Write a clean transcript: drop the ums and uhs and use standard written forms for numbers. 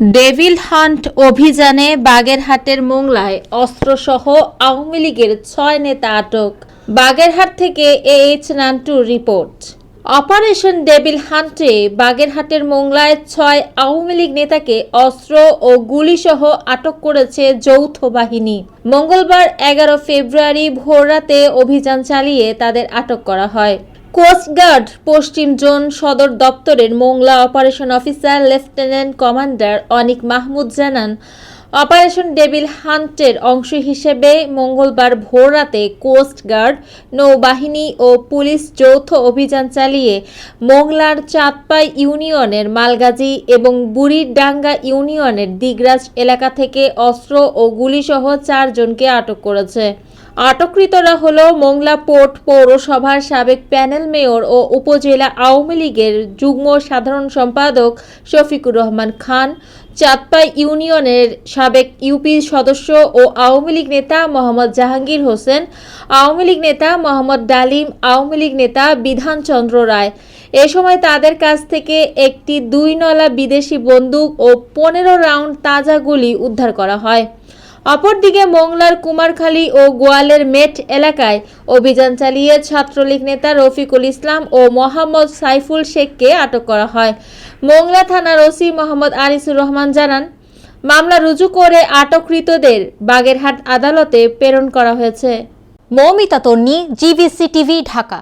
Devil hunt অভিযানে বাগেরহাটের মোংলায় অস্ত্রসহ আওয়ামী লীগের ৬ নেতা আটক। বাগেরহাট থেকে এইচ নান্টুর রিপোর্ট। অপারেশন ডেভিল হান্টে বাগেরহাটের মোংলায় ৬ আওয়ামী লীগ নেতাকে অস্ত্র ও গুলিসহ আটক করেছে যৌথ বাহিনী। মঙ্গলবার ১১ ফেব্রুয়ারি ভোররাতে অভিযান চালিয়ে তাদের আটক করা হয়। কোস্টগার্ড পশ্চিম জোন সদর দপ্তরের Mongla operation officer lieutenant commander Anik Mahmud জানান, অপারেশন ডেভিল হান্টের অংশ হিসেবে মঙ্গলবার ভোররাতে কোস্টগার্ড, নৌবাহিনী ও পুলিশ যৌথ অভিযান চালিয়ে মোংলার চাঁদপাই ইউনিয়নের মালগাজী এবং বুড়িডাঙ্গা ইউনিয়নের দিগরাজ এলাকা থেকে অস্ত্র ও গুলিসহ ৪ জনকে আটক করেছে। আটককৃতরা হল মোংলা পোর্ট পৌরসভার সাবেক প্যানেল মেয়র ও উপজেলা আওয়ামী লীগের যুগ্ম সাধারণ সম্পাদক শফিকুর রহমান খান, চাঁদপাই ইউনিয়নের সাবেক ইউপি সদস্য ও আওয়ামী লীগ নেতা মোহাম্মদ জাহাঙ্গীর হোসেন, আওয়ামী লীগ নেতা মোহাম্মদ ডালিম, আওয়ামী লীগ নেতা বিধানচন্দ্র রায়। এ সময় তাদের কাছ থেকে একটি ২ নলা বিদেশি বন্দুক ও ১৫ রাউন্ড তাজা গুলি উদ্ধার করা হয়। অপরদিকে মোংলার কুমারখালী ও গোয়ালের মেট এলাকায় অভিযান চালিয়ে ছাত্রলীগ নেতা রফিকুল ইসলাম ও মোহাম্মদ সাইফুল শেখকে আটক করা হয়। মোংলা থানার ওসি মোহাম্মদ আনিসুর রহমান জানান, মামলা রুজু করে আটককৃতদের বাগেরহাট আদালতে প্রেরণ করা হয়েছে। মৌমিতা তন্নি, জিবিসি টিভি, ঢাকা।